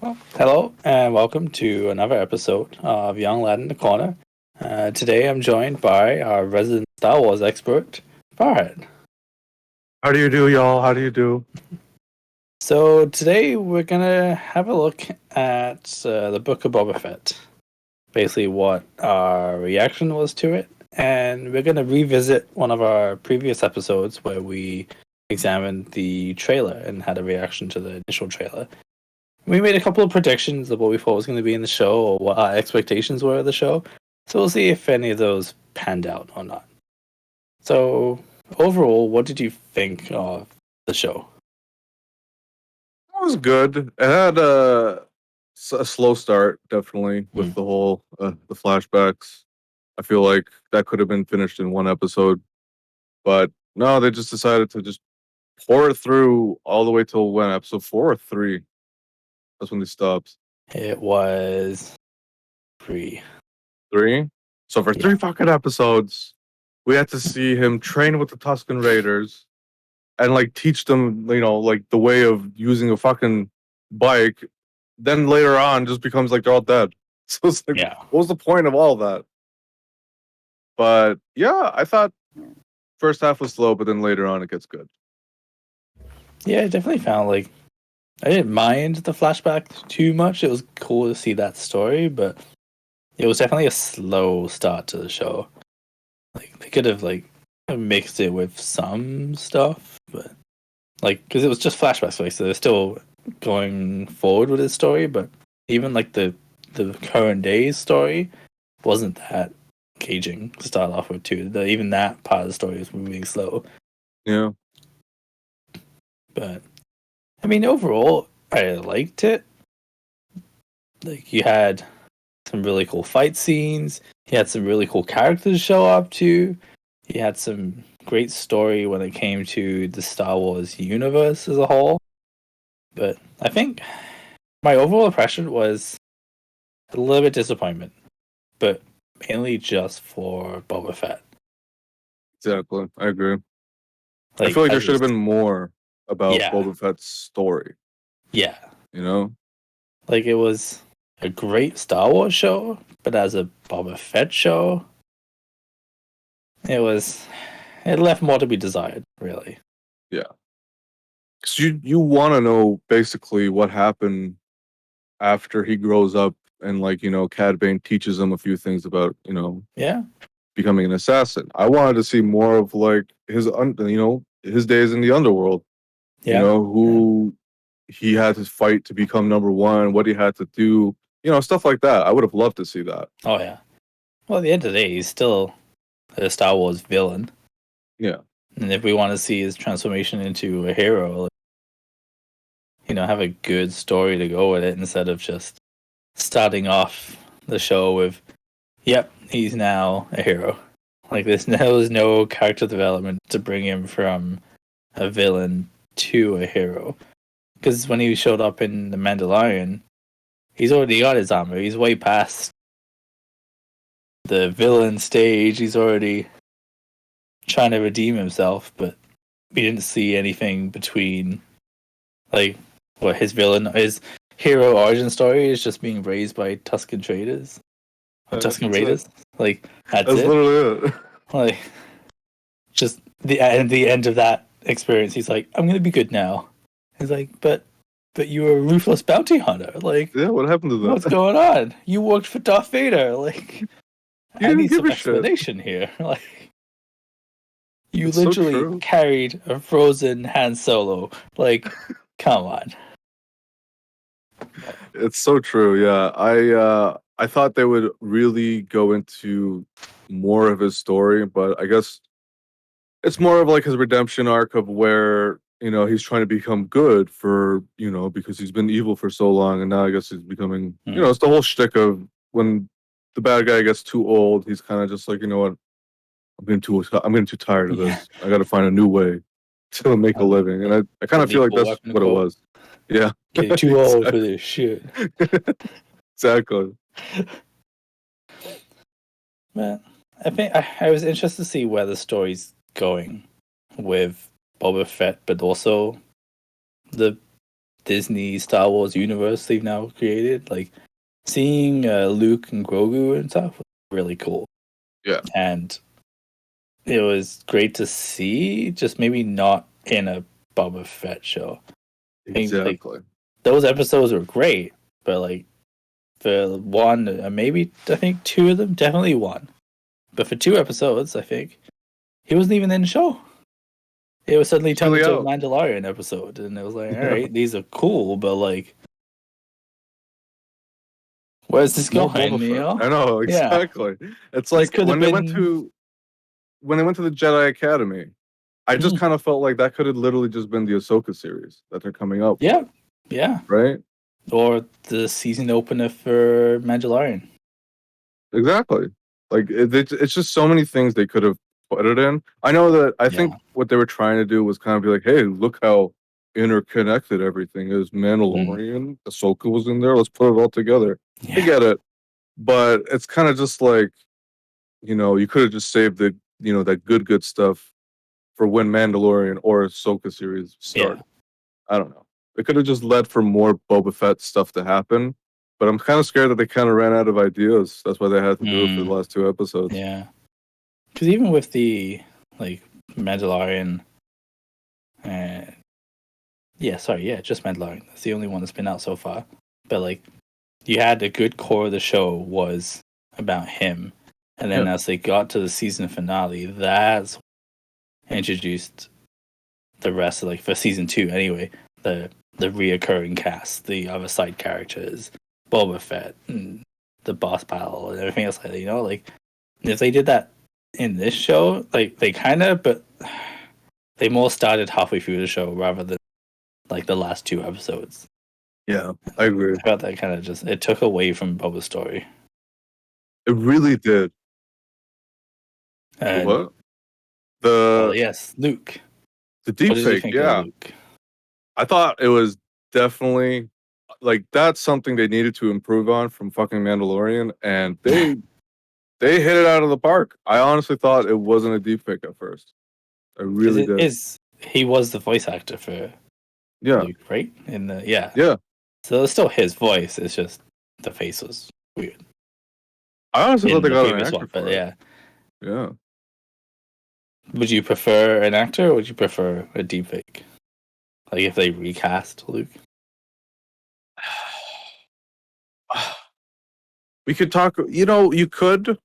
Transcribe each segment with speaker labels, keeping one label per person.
Speaker 1: Hello and welcome to another episode of Young Lad in the Corner. Today I'm joined by our resident Star Wars expert, Farhad.
Speaker 2: How do you do, y'all? How do you do?
Speaker 1: So today we're gonna have a look at the Book of Boba Fett. Basically what our reaction was to it, and we're gonna revisit one of our previous episodes where we examined the trailer and had a reaction to the initial trailer. We made a couple of predictions of what we thought was going to be in the show or what our expectations were of the show. So we'll see if any of those panned out or not. So overall, what did you think of the show?
Speaker 2: It was good. It had a slow start, definitely, with the whole the flashbacks. I feel like that could have been finished in one episode, but no, they just decided to just pour it through all the way till when, episode 4 or 3. That's when they stopped.
Speaker 1: It was 3.
Speaker 2: 3. So for 3 fucking episodes, we had to see him train with the Tusken Raiders and like teach them, like the way of using a fucking bike. Then later on, just becomes like they're all dead. So it's like, what was the point of all that? But yeah, I thought first half was slow, but then later on it gets good.
Speaker 1: Yeah, I definitely found like I didn't mind the flashback too much. It was cool to see that story, but it was definitely a slow start to the show. Like they could have mixed it with some stuff, but because it was just flashbacks, so they're still going forward with his story. But even like the current day's story wasn't that engaging to start off with too. Even that part of the story was moving slow.
Speaker 2: Yeah,
Speaker 1: but I mean, overall, I liked it. Like you had some really cool fight scenes. You had some really cool characters show up too. You had some great story when it came to the Star Wars universe as a whole. But I think my overall impression was a little bit disappointment, but mainly just for Boba Fett.
Speaker 2: Exactly, I agree. I feel like there should have been more about Boba Fett's story.
Speaker 1: Yeah.
Speaker 2: You know?
Speaker 1: Like it was a great Star Wars show, but as a Boba Fett show, it left more to be desired, really.
Speaker 2: Yeah. Because you want to know basically what happened after he grows up and Cad Bane teaches him a few things about, becoming an assassin. I wanted to see more of like his days in the underworld. Who he had to fight to become number one, what he had to do, stuff like that. I would have loved to see that.
Speaker 1: Oh yeah. Well, at the end of the day, he's still a Star Wars villain.
Speaker 2: Yeah.
Speaker 1: And if we want to see his transformation into a hero, have a good story to go with it instead of just starting off the show with, yep, he's now a hero. Like there was no character development to bring him from a villain to a hero. Because when he showed up in The Mandalorian, he's already got his armor. He's way past the villain stage. He's already trying to redeem himself, but we didn't see anything between his hero origin story is just being raised by Tusken Raiders. Tusken Raiders. That's it.
Speaker 2: Literally it.
Speaker 1: Like just the end of that experience, he's like, I'm gonna be good now. He's like, but you were a ruthless bounty hunter.
Speaker 2: Yeah, what happened to that?
Speaker 1: What's going on? You worked for Darth Vader. I need some explanation here. You literally carried a frozen Han Solo. Come on.
Speaker 2: It's so true. Yeah, I thought they would really go into more of his story, but I guess it's more of like his redemption arc of where he's trying to become good for because he's been evil for so long, and now I guess he's becoming it's the whole shtick of when the bad guy gets too old, he's kind of just like, you know what, I'm getting too tired of this. I got to find a new way to make a living, and I kind of feel like that's what it was. Yeah,
Speaker 1: getting too old for this shit.
Speaker 2: Exactly.
Speaker 1: Man, I think I was interested to see where the story's going with Boba Fett, but also the Disney Star Wars universe they've now created. Like seeing Luke and Grogu and stuff was really cool.
Speaker 2: Yeah.
Speaker 1: And it was great to see, just maybe not in a Boba Fett show.
Speaker 2: Exactly.
Speaker 1: Those episodes were great, but like for one, maybe I think two of them, definitely one. But for 2 episodes, I think he wasn't even in the show. It was suddenly turned
Speaker 2: Really
Speaker 1: into a
Speaker 2: out.
Speaker 1: Mandalorian episode, and it was like, all
Speaker 2: Yeah.
Speaker 1: right, these are cool, but like, where's this
Speaker 2: More
Speaker 1: going?
Speaker 2: Boba
Speaker 1: You
Speaker 2: Fett.
Speaker 1: know?
Speaker 2: I know,
Speaker 1: Yeah.
Speaker 2: exactly. It's like
Speaker 1: could have
Speaker 2: when they went
Speaker 1: been-
Speaker 2: to the Jedi Academy, I just kind of felt like that could have literally just been the Ahsoka series that they're coming up
Speaker 1: Yeah,
Speaker 2: with,
Speaker 1: yeah.
Speaker 2: right?
Speaker 1: Or the season opener for Mandalorian.
Speaker 2: Exactly. Like it's just so many things they could have put it in. I know that I think what they were trying to do was kind of be like, hey, look how interconnected everything is. Mandalorian, Ahsoka was in there. Let's put it all together. I get it, but it's kind of just like, you could have just saved the that good stuff for when Mandalorian or Ahsoka series started. I don't know. It could have just led for more Boba Fett stuff to happen, but I'm kind of scared that they kind of ran out of ideas. That's why they had to do it for the last 2 episodes.
Speaker 1: Yeah, because even with the like Mandalorian, just Mandalorian. That's the only one that's been out so far. But like, you had a good core of the show was about him, and then as they got to the season finale, that's introduced the rest of, like, for season 2 anyway, the reoccurring cast, the other side characters, Boba Fett and the boss battle and everything else like that, like if they did that in this show, like they kind of, but they more started halfway through the show rather than like the last 2 episodes.
Speaker 2: Yeah, I agree.
Speaker 1: I felt that kind of just, it took away from Boba's story.
Speaker 2: It really did.
Speaker 1: And
Speaker 2: what?
Speaker 1: Yes, Luke.
Speaker 2: The deepfake, yeah. Luke? I thought it was definitely like that's something they needed to improve on from fucking Mandalorian, and they hit it out of the park. I honestly thought it wasn't a deepfake at first. I really did.
Speaker 1: He was the voice actor for Luke, right? Yeah. So it's still his voice. It's just the face was weird.
Speaker 2: I honestly thought they got an actor for it.
Speaker 1: Yeah. Would you prefer an actor or would you prefer a deepfake? Like if they recast Luke?
Speaker 2: We could talk, you could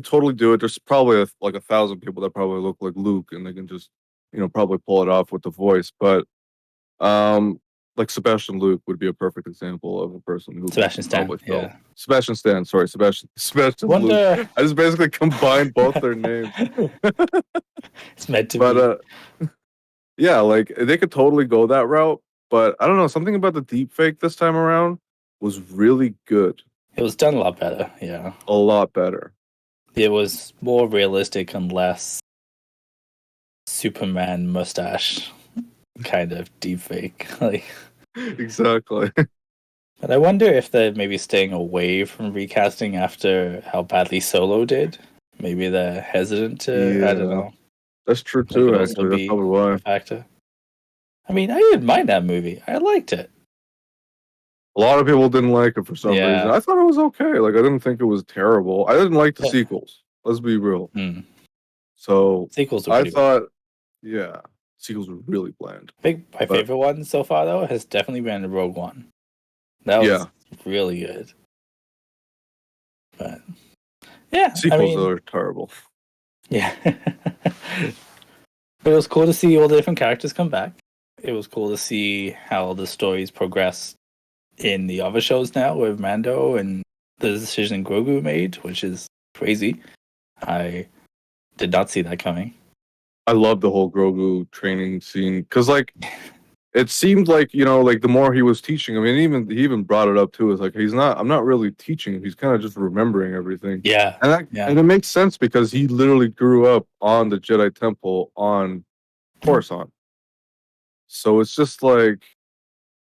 Speaker 2: totally do it. There's probably like 1,000 people that probably look like Luke and they can just, probably pull it off with the voice. But like Sebastian Luke would be a perfect example of a person who
Speaker 1: Sebastian Stan, yeah.
Speaker 2: Sebastian Stan, sorry, Sebastian Luke. I just basically combined both their names.
Speaker 1: It's meant to
Speaker 2: be. Yeah, like they could totally go that route, but I don't know, something about the deepfake this time around was really good.
Speaker 1: It was done a lot better, yeah.
Speaker 2: A lot better.
Speaker 1: It was more realistic and less Superman mustache kind of deepfake. Like
Speaker 2: exactly.
Speaker 1: But I wonder if they're maybe staying away from recasting after how badly Solo did. Maybe they're hesitant to. I don't know.
Speaker 2: That's true too. Actually, that's probably why.
Speaker 1: A factor. I mean, I didn't mind that movie. I liked it.
Speaker 2: A lot of people didn't like it for some reason. I thought it was okay. Like I didn't think it was terrible. I didn't like the sequels. Let's be real. So
Speaker 1: sequels were
Speaker 2: I thought, sequels were really bland.
Speaker 1: My favorite one so far though has definitely been Rogue One. That was really good. But
Speaker 2: sequels are terrible.
Speaker 1: Yeah. But it was cool to see all the different characters come back. It was cool to see how the stories progress in the other shows now with Mando and the decision Grogu made, which is crazy. I did not see that coming.
Speaker 2: I love the whole Grogu training scene because, like, it seemed like like the more he was teaching. I mean, he even brought it up too. It's like I'm not really teaching him. He's kind of just remembering everything.
Speaker 1: Yeah,
Speaker 2: and it makes sense because he literally grew up on the Jedi Temple on Coruscant. So it's just like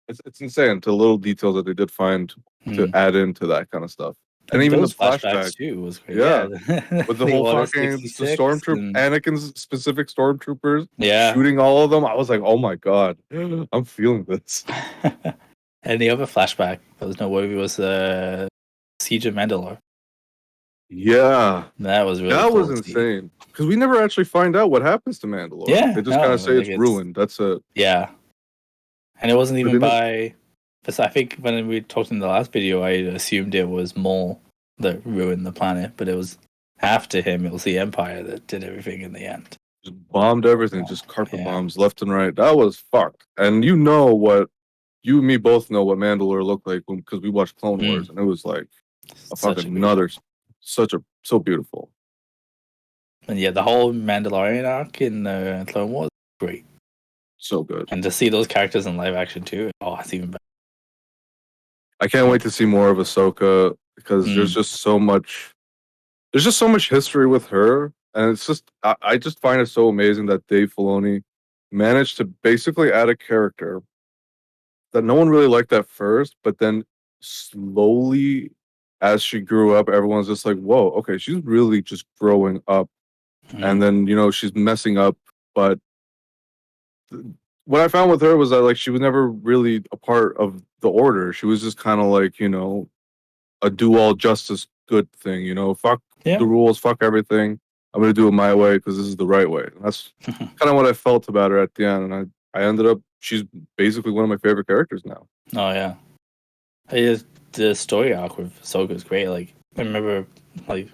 Speaker 2: it's insane. The little details that they did find to add into that kind of stuff. And even the
Speaker 1: those
Speaker 2: flashback.
Speaker 1: flashbacks too was great.
Speaker 2: Yeah.
Speaker 1: Yeah,
Speaker 2: With the
Speaker 1: the
Speaker 2: whole
Speaker 1: Order
Speaker 2: fucking the
Speaker 1: 66
Speaker 2: stormtroop
Speaker 1: and
Speaker 2: Anakin's specific stormtroopers
Speaker 1: yeah.
Speaker 2: shooting all of them. I was like, oh my god, I'm feeling this.
Speaker 1: And the other flashback that was noteworthy was Siege of Mandalore.
Speaker 2: Yeah.
Speaker 1: That was really
Speaker 2: That
Speaker 1: cool
Speaker 2: was
Speaker 1: to see.
Speaker 2: insane. Because we never actually find out what happens to Mandalore.
Speaker 1: Yeah,
Speaker 2: They just
Speaker 1: no,
Speaker 2: kind of say
Speaker 1: like
Speaker 2: it's ruined. That's it.
Speaker 1: yeah, and it wasn't
Speaker 2: But
Speaker 1: even
Speaker 2: they never,
Speaker 1: by. Because I think when we talked in the last video, I assumed it was Maul that ruined the planet, but it was after him. It was the Empire that did everything in the end.
Speaker 2: just bombed everything,
Speaker 1: Oh,
Speaker 2: just carpet
Speaker 1: yeah.
Speaker 2: bombs left and right. That was fucked. And you know what? You and me both know what Mandalore looked like because we watched Clone Wars, and it was like a
Speaker 1: Such
Speaker 2: fucking
Speaker 1: a good
Speaker 2: another,
Speaker 1: show.
Speaker 2: so beautiful,
Speaker 1: And yeah, the whole Mandalorian arc in Clone Wars, great.
Speaker 2: so good.
Speaker 1: And to see those characters in live action too, oh, it's even better.
Speaker 2: I can't wait to see more of Ahsoka because there's
Speaker 1: Mm.
Speaker 2: just so much. There's just so much history with her, and it's just I just find it so amazing that Dave Filoni managed to basically add a character that no one really liked at first, but then slowly, as she grew up, everyone's just like, "Whoa, okay, she's really just growing up." And
Speaker 1: Mm.
Speaker 2: then she's messing up, but what I found with her was that like she was never really a part of the order. She was just kind of like a do all justice good thing. Fuck
Speaker 1: Yeah.
Speaker 2: the rules, fuck everything. I'm gonna do it my way because this is the right way. And that's kind of what I felt about her at the end, and I ended up. She's basically one of my favorite characters now.
Speaker 1: Oh yeah. The story arc with Ahsoka is great. Like I remember, like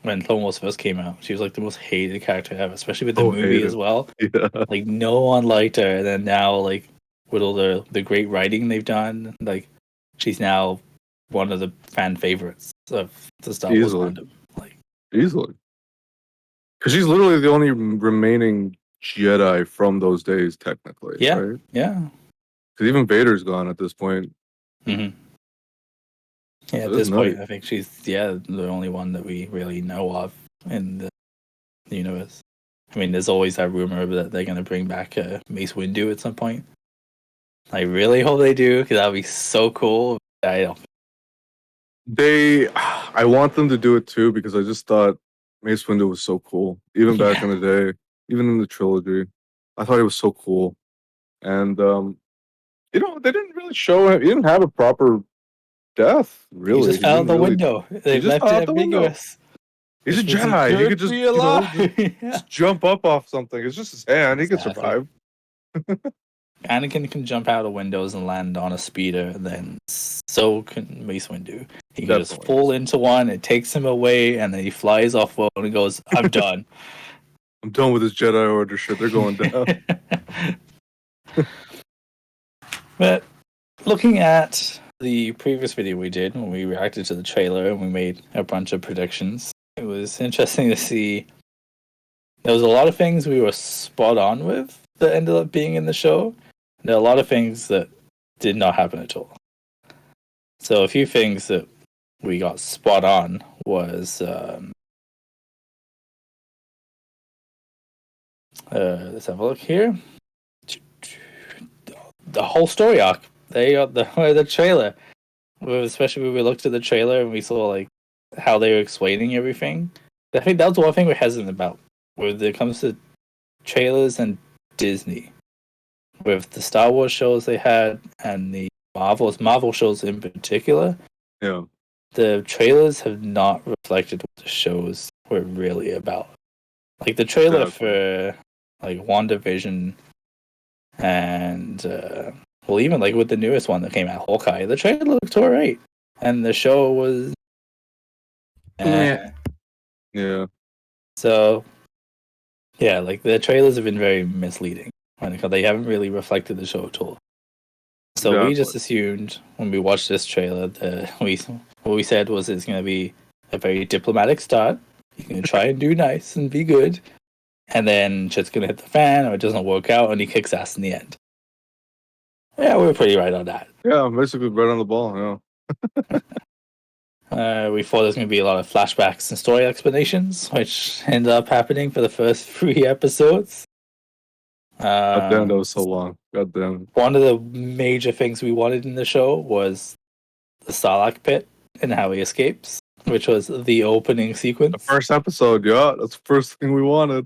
Speaker 1: when Clone Wars first came out, she was like the most hated character ever, especially with the movie
Speaker 2: Hated.
Speaker 1: as well.
Speaker 2: Yeah,
Speaker 1: Like no one liked her, and then now like with all the great writing they've done, like she's now one of the fan favorites of the Star Wars
Speaker 2: easily,
Speaker 1: fandom. Like
Speaker 2: easily, because she's literally the only remaining Jedi from those days, technically.
Speaker 1: yeah,
Speaker 2: Right?
Speaker 1: yeah,
Speaker 2: Because even Vader's gone at this point.
Speaker 1: mm-hmm. Yeah. At
Speaker 2: So it's
Speaker 1: this point,
Speaker 2: nutty.
Speaker 1: I think she's the only one that we really know of in the universe. I mean, there's always that rumor that they're going to bring back Mace Windu at some point. I really hope they do, because that would be so cool. I don't.
Speaker 2: I want them to do it too because I just thought Mace Windu was so cool. Even back in the day, even in the trilogy, I thought he was so cool. And they didn't really show him. He didn't have a proper death,
Speaker 1: He
Speaker 2: really.
Speaker 1: just
Speaker 2: He
Speaker 1: fell out
Speaker 2: didn't
Speaker 1: the
Speaker 2: really.
Speaker 1: window. They
Speaker 2: He just
Speaker 1: left
Speaker 2: fell
Speaker 1: it
Speaker 2: out the window.
Speaker 1: ambiguous.
Speaker 2: He's a
Speaker 1: Which means
Speaker 2: Jedi. He could just,
Speaker 1: be alive.
Speaker 2: just jump up off something. It's just his hand. He could
Speaker 1: Exactly.
Speaker 2: survive.
Speaker 1: Anakin can jump out of windows and land on a speeder, and then so can Mace Windu. He can just
Speaker 2: Definitely.
Speaker 1: fall into one, it takes him away, and then he flies off world and goes, I'm done.
Speaker 2: I'm done with this Jedi Order shit. They're going down.
Speaker 1: But looking at the previous video we did when we reacted to the trailer and we made a bunch of predictions, it was interesting to see there was a lot of things we were spot on with that ended up being in the show. There are a lot of things that did not happen at all. So a few things that we got spot on was let's have a look here. The whole story arc. They got the trailer. Especially when we looked at the trailer and we saw like how they were explaining everything. I think that's one thing we're hesitant about when it comes to trailers and Disney. With the Star Wars shows they had and the Marvel shows in particular,
Speaker 2: Yeah.
Speaker 1: the trailers have not reflected what the shows were really about. Like the trailer for like WandaVision and well, even like with the newest one that came out, Hawkeye, the trailer looked alright, and the show was
Speaker 2: Yeah.
Speaker 1: So yeah, like the trailers have been very misleading because they haven't really reflected the show at all. So we just assumed when we watched this trailer that what we said was it's going to be a very diplomatic start. He's going to try and do nice and be good, and then shit's going to hit the fan, or it doesn't work out, and he kicks ass in the end. Yeah, we were pretty right on that.
Speaker 2: Yeah, basically right on the ball. Yeah.
Speaker 1: We thought there was going to be a lot of flashbacks and story explanations, which ended up happening for the first 3 episodes.
Speaker 2: God damn, that was so long. God damn.
Speaker 1: One of the major things we wanted in the show was the Sarlacc pit and how he escapes. which was the opening
Speaker 2: The
Speaker 1: sequence,
Speaker 2: first episode, yeah, that's the first thing we wanted.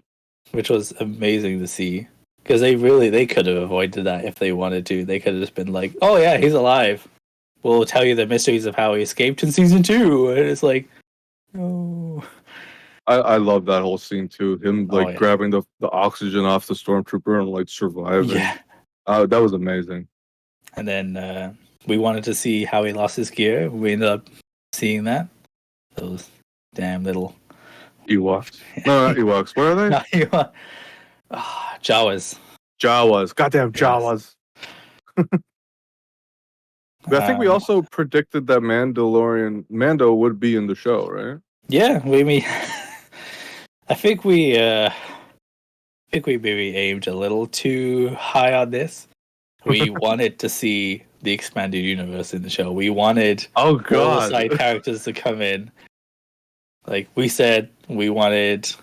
Speaker 1: which was amazing to see. Because they could have avoided that if they wanted to. They could have just been like, "Oh yeah, he's alive. We'll tell you the mysteries of how he escaped in season 2." And it's like, no.
Speaker 2: I love that whole scene too. Him
Speaker 1: Oh
Speaker 2: like
Speaker 1: yeah,
Speaker 2: grabbing the oxygen off the stormtrooper and like surviving.
Speaker 1: yeah.
Speaker 2: That was amazing.
Speaker 1: And then we wanted to see how he lost his gear. We ended up seeing that. Those damn little
Speaker 2: Ewoks. No, not Ewoks. What are they?
Speaker 1: not you. Jawas.
Speaker 2: Jawas. Goddamn
Speaker 1: Yes.
Speaker 2: Jawas. I think we also predicted that Mando would be in the show, right?
Speaker 1: Yeah, I think we maybe aimed a little too high on this. We wanted to see the expanded universe in the show. We wanted
Speaker 2: Oh
Speaker 1: all the
Speaker 2: god.
Speaker 1: side characters to come in. Like we said, we wanted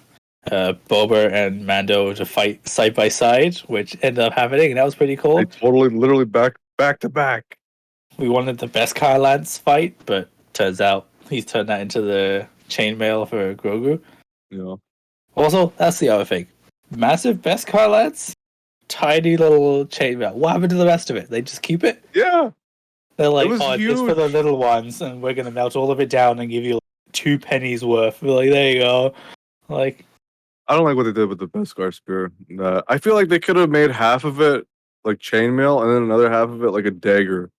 Speaker 1: Boba and Mando to fight side by side, which ended up happening, and that was pretty cool.
Speaker 2: They totally literally back to back.
Speaker 1: We wanted the Beskar Lance fight, but turns out he's turned that into the chainmail for Grogu.
Speaker 2: Yeah.
Speaker 1: Also, that's the other thing. Massive Beskar Lance, tiny little chainmail. What happened to the rest of it? They just keep it?
Speaker 2: Yeah.
Speaker 1: They're like,
Speaker 2: was
Speaker 1: oh, it's for the
Speaker 2: huge.
Speaker 1: little ones, and we're gonna melt all of it down and give you like 2 pennies worth. We're like, there you go. Like,
Speaker 2: I don't like what they did with the Beskar spear. I feel like they could have made half of it like chainmail and then another half of it like a dagger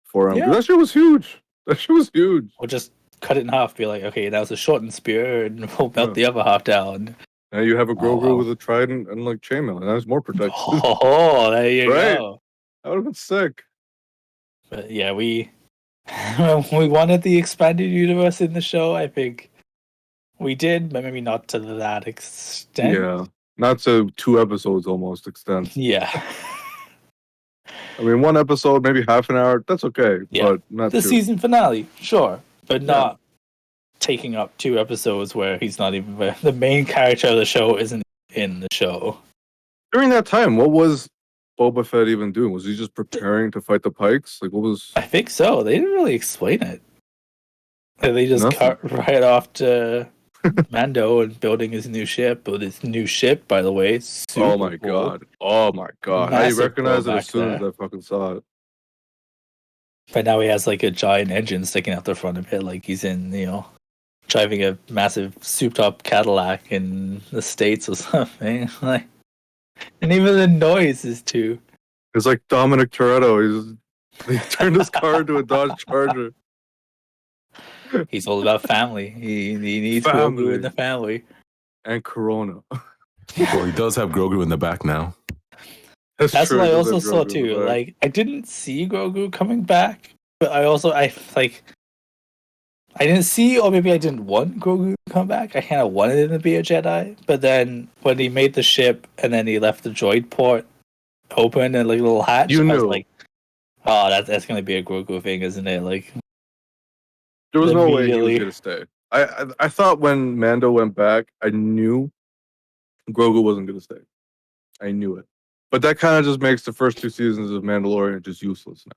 Speaker 2: for him. 'Cause
Speaker 1: yeah.
Speaker 2: that shit was huge. That shit was huge.
Speaker 1: Or just cut it in half. Be like, okay, that was a shortened spear, and we'll melt the other half down.
Speaker 2: Now you have a Grogu
Speaker 1: wow.
Speaker 2: with a trident and like chainmail, and that's more protection.
Speaker 1: Oh, there you
Speaker 2: Right.
Speaker 1: go.
Speaker 2: That would have been sick.
Speaker 1: But yeah, we wanted the expanded universe in the show. I think we did, but maybe not to that extent.
Speaker 2: Yeah. Not to 2 episodes almost extent.
Speaker 1: Yeah.
Speaker 2: I mean, 1 episode, maybe half an hour, that's okay.
Speaker 1: Yeah.
Speaker 2: But not
Speaker 1: The
Speaker 2: 2.
Speaker 1: season finale, sure, but
Speaker 2: Yeah.
Speaker 1: not taking up 2 episodes where he's not even the main character of the show isn't in the show.
Speaker 2: During that time, what was Boba Fett even doing? Was he just preparing to fight the Pikes? Like, what was?
Speaker 1: I think so. They didn't really explain it. They just
Speaker 2: Nothing.
Speaker 1: cut right off to Mando and building his new ship. But his new ship, by the way, is super
Speaker 2: Oh my
Speaker 1: cool.
Speaker 2: god! Oh my god! I
Speaker 1: Massive
Speaker 2: recognized it
Speaker 1: throwback
Speaker 2: as soon as
Speaker 1: there.
Speaker 2: I fucking saw it.
Speaker 1: But now he has like a giant engine sticking out the front of it, like he's in, driving a massive souped-up Cadillac in the States or something. Like, and even the noise is too.
Speaker 2: It's like Dominic Toretto. He turned his car into a Dodge Charger.
Speaker 1: He's all about family. He needs
Speaker 2: Family.
Speaker 1: Grogu in the family.
Speaker 2: And Corona.
Speaker 3: Well, he does have Grogu in the back now.
Speaker 1: That's
Speaker 2: true,
Speaker 1: what I
Speaker 2: he does
Speaker 1: also
Speaker 2: have
Speaker 1: saw
Speaker 2: Grogu in the
Speaker 1: too.
Speaker 2: back.
Speaker 1: Like, I didn't see Grogu coming back, but I didn't see, or maybe I didn't want Grogu to come back. I kind of wanted him to be a Jedi, but then when he made the ship and then he left the droid port open and like a little hatch,
Speaker 2: You
Speaker 1: I was
Speaker 2: knew.
Speaker 1: like, oh, that's gonna be a Grogu thing, isn't it? Like,
Speaker 2: There was no way he was
Speaker 1: immediately.
Speaker 2: gonna stay. I thought when Mando went back, I knew Grogu wasn't gonna stay. I knew it. But that kind of just makes the first 2 seasons of Mandalorian just useless now.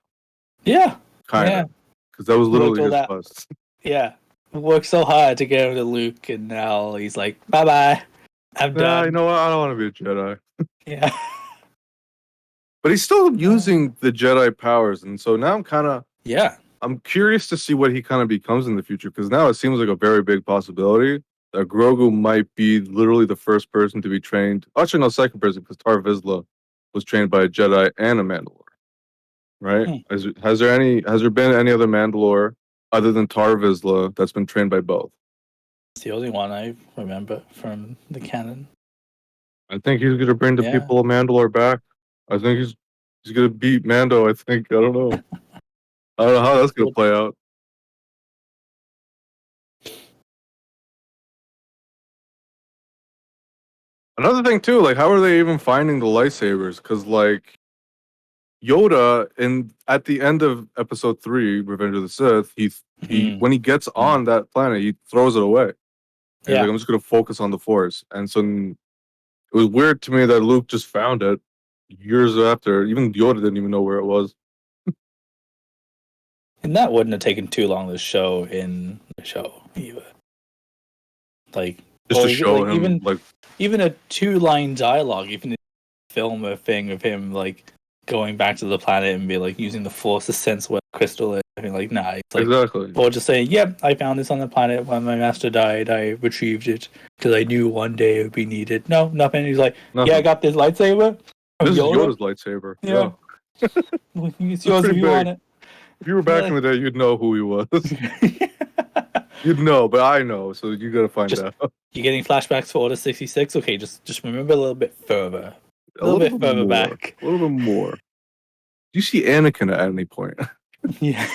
Speaker 1: Yeah,
Speaker 2: Kind of.
Speaker 1: yeah,
Speaker 2: Because that was literally
Speaker 1: all
Speaker 2: his
Speaker 1: that.
Speaker 2: bust.
Speaker 1: yeah. Worked so hard to get him to Luke, and now he's like, bye bye, I'm
Speaker 2: Nah,
Speaker 1: done.
Speaker 2: you know what? I don't want to be a Jedi.
Speaker 1: Yeah.
Speaker 2: But he's still using the Jedi powers, and so now
Speaker 1: Yeah.
Speaker 2: I'm curious to see what he kind of becomes in the future, because now it seems like a very big possibility that Grogu might be literally the first person to be trained. Actually, no, second person, because Tar Vizsla was trained by a Jedi and a Mandalore. Right? Has there been any other Mandalore other than Tar Vizsla that's been trained by both?
Speaker 1: It's the only one I remember from the canon.
Speaker 2: I think he's gonna bring the people of Mandalore back. I think he's gonna beat Mando. I think. I don't know. I don't know how that's gonna play out. Another thing too, like how are they even finding the lightsabers? Because like Yoda, at the end of Episode 3, Revenge of the Sith, he when he gets on that planet, he throws it away. And he's like, I'm just gonna focus on the Force. And so it was weird to me that Luke just found it years after. Even Yoda didn't even know where it was.
Speaker 1: And that wouldn't have taken too long to show in the show either. Like,
Speaker 2: Just
Speaker 1: or
Speaker 2: to show
Speaker 1: like,
Speaker 2: him, like,
Speaker 1: even a 2-line dialogue, even if you film a thing of him like going back to the planet and be like using the force to sense where the crystal is. I mean, like, nah, it's like,
Speaker 2: exactly.
Speaker 1: or just saying, "Yep, I found this on the planet when my master died. I retrieved it because I knew one day it would be needed." No, nothing. He's like,
Speaker 2: Nothing.
Speaker 1: "Yeah, I got this lightsaber. From
Speaker 2: This is
Speaker 1: Yoda.
Speaker 2: Yoda's lightsaber.
Speaker 1: Yeah. It's yours if
Speaker 2: pretty
Speaker 1: you want
Speaker 2: big.
Speaker 1: it."
Speaker 2: If you were back in the day, you'd know who he was. You'd know, but I know, so you gotta find out.
Speaker 1: You're getting flashbacks for Order 66? Okay, just remember a little bit further. A little bit further
Speaker 2: more,
Speaker 1: back.
Speaker 2: A little bit more. Do you see Anakin at any point?
Speaker 1: Yeah.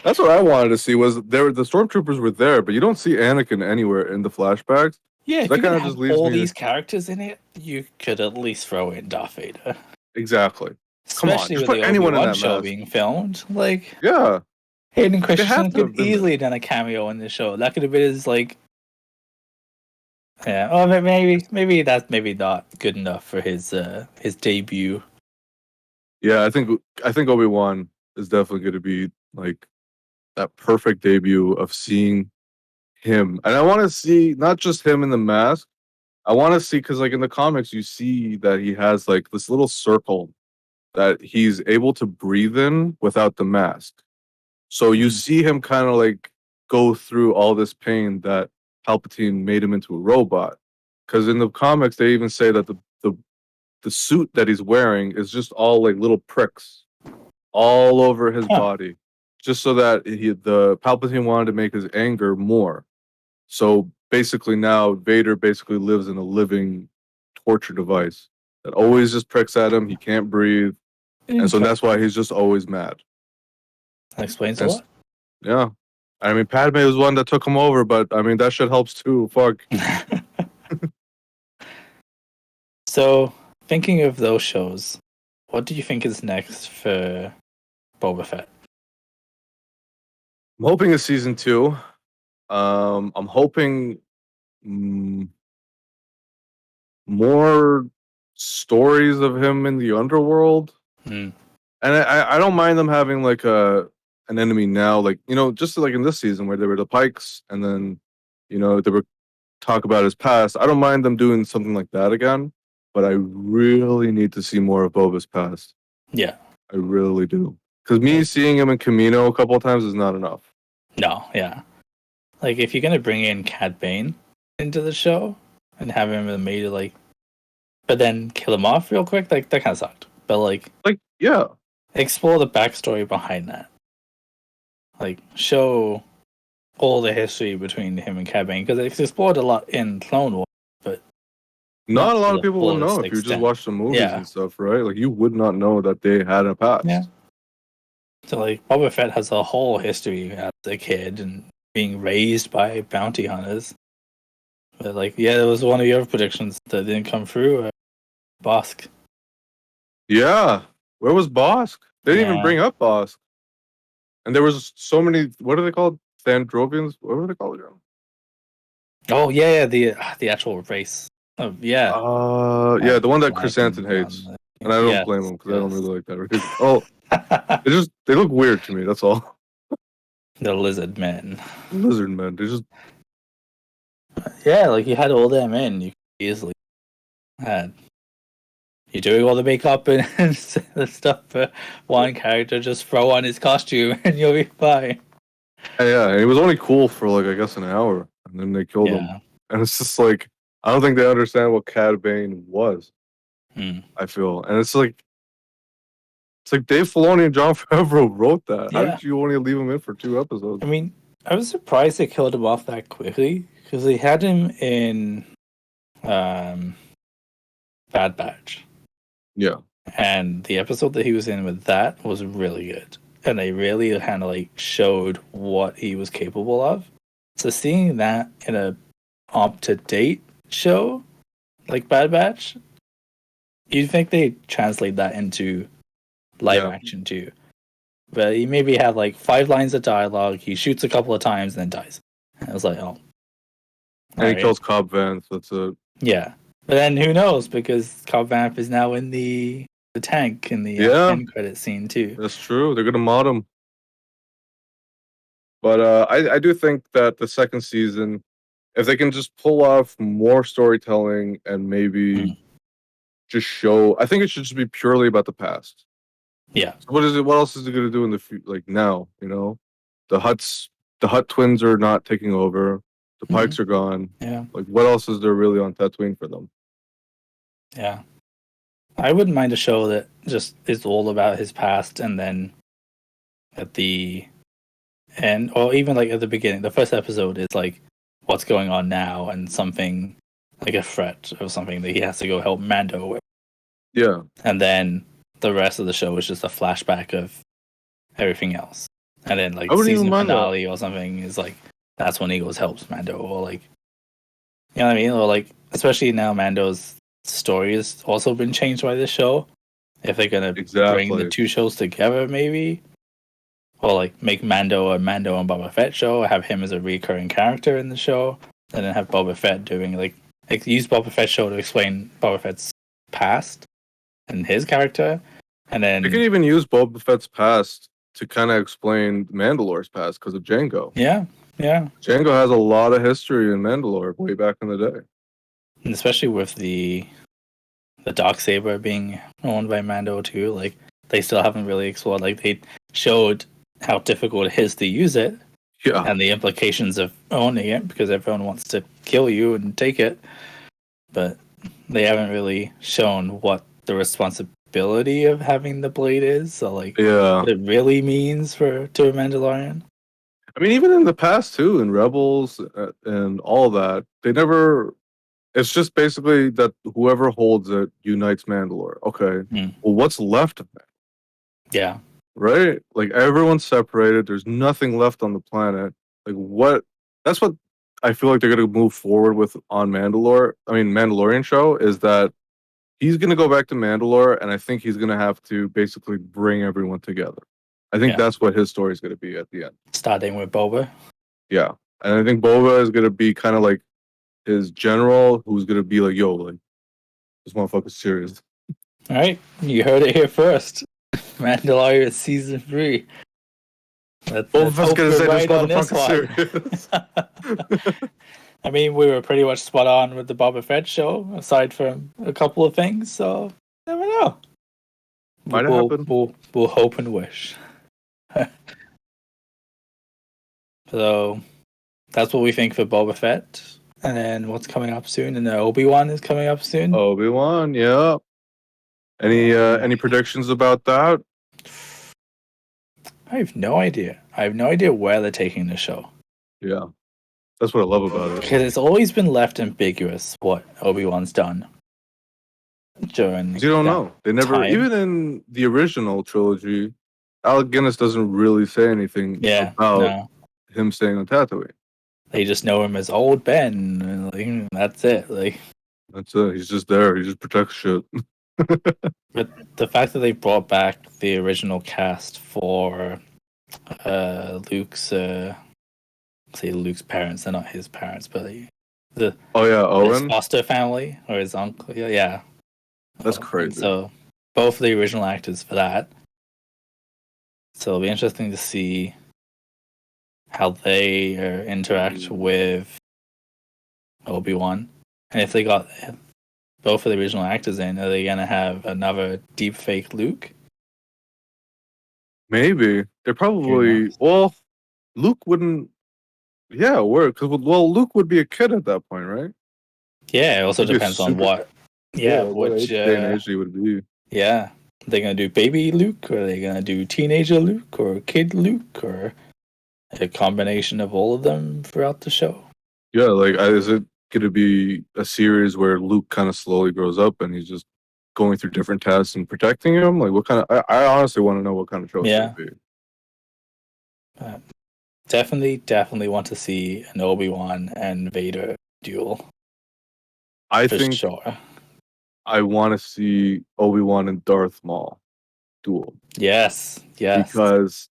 Speaker 2: That's what I wanted to see. Was there the stormtroopers were there, but you don't see Anakin anywhere in the flashbacks.
Speaker 1: Yeah,
Speaker 2: So
Speaker 1: if
Speaker 2: that
Speaker 1: you're
Speaker 2: kind
Speaker 1: gonna
Speaker 2: of just
Speaker 1: have
Speaker 2: leaves
Speaker 1: all
Speaker 2: me
Speaker 1: these characters in it, you could at least throw in Darth Vader.
Speaker 2: exactly. Come on,
Speaker 1: Especially
Speaker 2: just
Speaker 1: with
Speaker 2: put
Speaker 1: the
Speaker 2: anyone in
Speaker 1: Obi-Wan
Speaker 2: that
Speaker 1: show
Speaker 2: mask.
Speaker 1: being filmed. Like,
Speaker 2: Yeah,
Speaker 1: Hayden
Speaker 2: have
Speaker 1: Christensen
Speaker 2: to have
Speaker 1: could
Speaker 2: been
Speaker 1: easily have done a cameo in the show. That could have been his, like... Yeah, oh, maybe that's maybe not good enough for his debut.
Speaker 2: yeah. I think Obi-Wan is definitely going to be like that perfect debut of seeing him, and I want to see not just him in the mask. I want to see because like in the comics, you see that he has like this little circle that he's able to breathe in without the mask. So you see him kind of like go through all this pain that Palpatine made him into a robot. Because in the comics, they even say that the suit that he's wearing is just all like little pricks all over his body, just so that the Palpatine wanted to make his anger more. So basically, now Vader basically lives in a living torture device that always just pricks at him. He can't breathe, and so that's why he's just always mad.
Speaker 1: That explains a lot.
Speaker 2: Yeah. I mean, Padme was one that took him over, but I mean, that shit helps too. Fuck.
Speaker 1: So, thinking of those shows, what do you think is next for Boba Fett?
Speaker 2: I'm hoping it's season 2. I'm hoping more stories of him in the underworld.
Speaker 1: Hmm.
Speaker 2: And I don't mind them having like an enemy now, like, you know, just like in this season where there were the Pikes and then, you know, they were talk about his past. I don't mind them doing something like that again, but I really need to see more of Boba's past.
Speaker 1: Yeah.
Speaker 2: I really do. Because me seeing him in Camino a couple of times is not enough.
Speaker 1: No, yeah. Like, if you're going to bring in Cad Bane into the show and have him made it, like, but then kill him off real quick, like, that kind of sucked. But, like,
Speaker 2: yeah.
Speaker 1: Explore the backstory behind that. Like, show all the history between him and Cad Bane, because it's explored a lot in Clone Wars, but
Speaker 2: not a lot of people will know if you
Speaker 1: extent.
Speaker 2: just watch the movies and stuff, right? Like, you would not know that they had a past.
Speaker 1: Yeah. So, like, Boba Fett has a whole history as a kid and being raised by bounty hunters. But, like, yeah, there was one of your predictions that didn't come through. Bosk.
Speaker 2: Yeah. Where was Bosk? They didn't even bring up Bosk. And there was so many, what are they called? Thandrovians? What were they called again?
Speaker 1: Oh, yeah, the actual race. Oh, yeah.
Speaker 2: Yeah, the one that Chrysanthemum hates. And I don't blame him because I don't really like that race. Oh, they look weird to me, that's all.
Speaker 1: The lizard men.
Speaker 2: Lizard men. They just...
Speaker 1: Yeah, like, you had all them in. You could easily had... You're doing all the makeup and the stuff for one character, just throw on his costume and you'll be fine.
Speaker 2: Yeah, and he was only cool for, like, I guess an hour. And then they killed him. And it's just like, I don't think they understand what Cad Bane was. I feel. And it's like Dave Filoni and Jon Favreau wrote that. How did you only leave him in for 2 episodes?
Speaker 1: I mean, I was surprised they killed him off that quickly, because they had him in Bad Batch.
Speaker 2: Yeah.
Speaker 1: And the episode that he was in with that was really good. And they really kind of like showed what he was capable of. So seeing that in a up-to-date show like Bad Batch, you'd think they'd translate that into live action too. But he maybe had like 5 lines of dialogue, he shoots a couple of times and then dies. And I was like, oh.
Speaker 2: And he kills Cobb Vanth, that's it.
Speaker 1: Yeah. But then who knows, because Cobb Vanth is now in the tank in the end credit scene too.
Speaker 2: That's true. They're gonna mod him. But I do think that the second season, if they can just pull off more storytelling and maybe
Speaker 1: Mm.
Speaker 2: just show, I think it should just be purely about the past.
Speaker 1: Yeah.
Speaker 2: So what is it? What else is it going to do in the like now? The the Hut twins are not taking over. The Pikes are gone.
Speaker 1: Yeah.
Speaker 2: Like, what else is there really on Tatooine for them?
Speaker 1: Yeah. I wouldn't mind a show that just is all about his past, and then at the end, or even like at the beginning, the first episode is like what's going on now and something like a threat or something that he has to go help Mando with.
Speaker 2: Yeah,
Speaker 1: And then the rest of the show is just a flashback of everything else. And then like
Speaker 2: I wouldn't even
Speaker 1: season
Speaker 2: mind that.
Speaker 1: finale or something is like that's when he goes helps Mando, or like, you know what I mean? Or like, especially now Mando's story has also been changed by this show. If they're gonna bring
Speaker 2: Exactly.
Speaker 1: the two shows together, maybe, or like make Mando a Mando and Boba Fett show, have him as a recurring character in the show, and then have Boba Fett doing like use Boba Fett show to explain Boba Fett's past and his character, and then
Speaker 2: They could even use Boba Fett's past to kind of explain Mandalore's past because of Django.
Speaker 1: yeah,
Speaker 2: Django has a lot of history in Mandalore way back in the day.
Speaker 1: and especially with the Darksaber being owned by Mando too, like they still haven't really explored. Like they showed how difficult it is to use it
Speaker 2: Yeah,
Speaker 1: and the implications of owning it, because everyone wants to kill you and take it, but they haven't really shown what the responsibility of having the blade is. So like,
Speaker 2: yeah.
Speaker 1: what it really means to a Mandalorian.
Speaker 2: I mean, even in the past too, in Rebels and all that, they never. It's just basically that whoever holds it unites Mandalore. Okay, well, what's left of it?
Speaker 1: Yeah,
Speaker 2: Right? Like everyone's separated. There's nothing left on the planet. Like what? That's what I feel like they're gonna move forward with on Mandalore. I mean, Mandalorian show is that he's gonna go back to Mandalore, and I think he's gonna have to basically bring everyone together. I think
Speaker 1: Yeah.
Speaker 2: that's what his story is gonna be at the end.
Speaker 1: starting with Boba.
Speaker 2: Yeah, and I think Boba is gonna be kind of like his general, who's gonna be like, "Yo, like this motherfucker's serious."
Speaker 1: All right, you heard it here first. Mandalorian season 3. Let's
Speaker 2: Boba's
Speaker 1: hope
Speaker 2: gonna
Speaker 1: we're
Speaker 2: say
Speaker 1: right on
Speaker 2: this
Speaker 1: this
Speaker 2: motherfucker's
Speaker 1: one.
Speaker 2: serious.
Speaker 1: I mean, we were pretty much spot on with the Boba Fett show, aside from a couple of things. So never know.
Speaker 2: Might
Speaker 1: we'll,
Speaker 2: happen.
Speaker 1: We'll hope and wish. So that's what we think for Boba Fett, and then what's coming up soon. And the Obi-Wan is coming up soon.
Speaker 2: Obi-Wan, yeah. Any predictions about that?
Speaker 1: I have no idea. I have no idea where they're taking the show.
Speaker 2: Yeah, that's what I love about it.
Speaker 1: Because it's always been left ambiguous what Obi-Wan's done during.
Speaker 2: You don't know. They never,
Speaker 1: time.
Speaker 2: even in the original trilogy, Alec Guinness doesn't really say anything about him staying on Tatooine.
Speaker 1: They just know him as Old Ben, and like, that's it. Like,
Speaker 2: that's it. He's just there. He just protects shit.
Speaker 1: but the fact that they brought back the original cast for Luke's, say Luke's parents, they're not his parents, but his
Speaker 2: Owen,
Speaker 1: foster family or his uncle. Yeah,
Speaker 2: that's crazy.
Speaker 1: So both the original actors for that. So it'll be interesting to see how they interact with Obi-Wan, and if they got both of the original actors in, are they gonna have another deep fake Luke?
Speaker 2: Maybe they're probably. Well, Luke wouldn't. Yeah, because Luke would be a kid at that point, right?
Speaker 1: Yeah, it also
Speaker 2: He'd be
Speaker 1: depends on what.
Speaker 2: what
Speaker 1: which
Speaker 2: day and age he would be.
Speaker 1: Yeah, are they gonna do baby Luke, or are they gonna do teenager Luke, or kid Luke, or a combination of all of them throughout the show?
Speaker 2: Yeah, like is it gonna be a series where Luke kind of slowly grows up and he's just going through different tests and protecting him? Like what kind of? I honestly want to know what kind of show it's gonna be.
Speaker 1: Definitely want to see an Obi-Wan and Vader duel.
Speaker 2: I think
Speaker 1: sure.
Speaker 2: I want to see Obi-Wan and Darth Maul duel.
Speaker 1: Yes.
Speaker 2: Because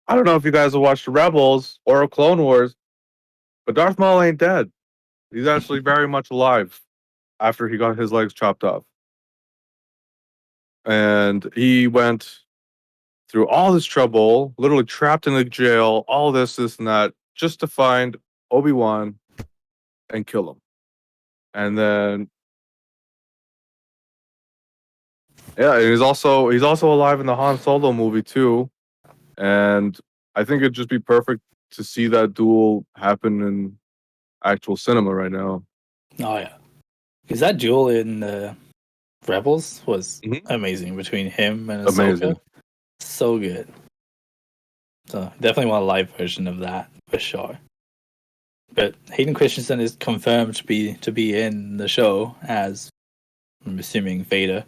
Speaker 2: I don't know if you guys have watched Rebels or Clone Wars, but Darth Maul ain't dead. He's actually very much alive after he got his legs chopped off. And he went through all this trouble, literally trapped in a jail, all this, and that, just to find Obi-Wan and kill him. And then, yeah, and he's also alive in the Han Solo movie too. And I think it'd just be perfect to see that duel happen in actual cinema right now.
Speaker 1: Oh yeah, because that duel in Rebels was
Speaker 2: Mhm.
Speaker 1: amazing between him and Ahsoka.
Speaker 2: Amazing.
Speaker 1: So good. So definitely want a live version of that for sure. But Hayden Christensen is confirmed to be in the show as, I'm assuming, Vader.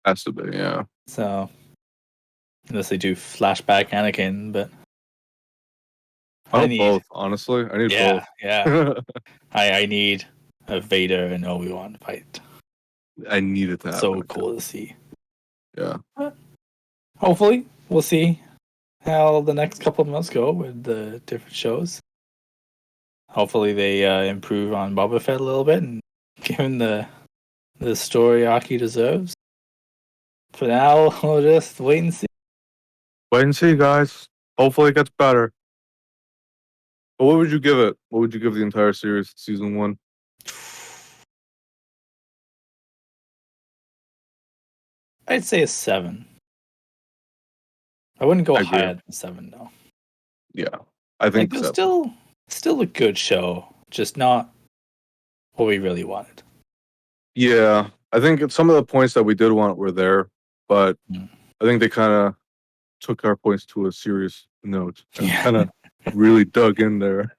Speaker 2: Has to be, yeah.
Speaker 1: So unless they do flashback Anakin, but
Speaker 2: I want both, honestly. I need both.
Speaker 1: Yeah. I need a Vader and Obi-Wan fight.
Speaker 2: I need it to happen.
Speaker 1: So cool to see.
Speaker 2: Yeah.
Speaker 1: But hopefully, we'll see how the next couple of months go with the different shows. Hopefully, they improve on Boba Fett a little bit and give him the story arc he deserves. For now, we'll just wait and see.
Speaker 2: Wait and see, guys. Hopefully it gets better. But what would you give it? What would you give the entire series, season 1?
Speaker 1: I'd say a 7. I wouldn't go
Speaker 2: I agree.
Speaker 1: higher than 7 though.
Speaker 2: Yeah, I think
Speaker 1: It was
Speaker 2: 7.
Speaker 1: still a good show, just not what we really wanted.
Speaker 2: Yeah, I think some of the points that we did want were there, but I think they kind of took our points to a serious note and kind of really dug in there.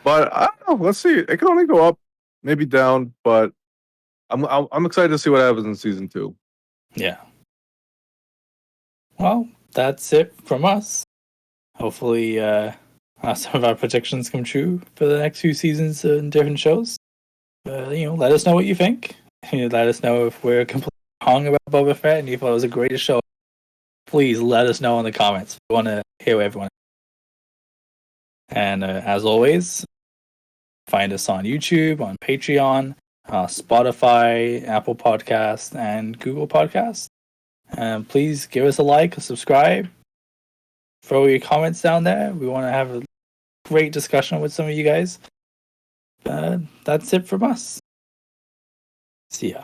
Speaker 2: But I don't know. Let's see. It can only go up, maybe down, but I'm excited to see what happens in season 2.
Speaker 1: Yeah. Well, that's it from us. Hopefully, some of our predictions come true for the next few seasons in different shows. Let us know what you think. Let us know if we're completely wrong about Boba Fett and if it was a great show. Please let us know in the comments. We want to hear everyone. And as always, find us on YouTube, on Patreon, Spotify, Apple Podcasts, and Google Podcasts. And please give us a like, a subscribe. Throw your comments down there. We want to have a great discussion with some of you guys. That's it from us. See ya.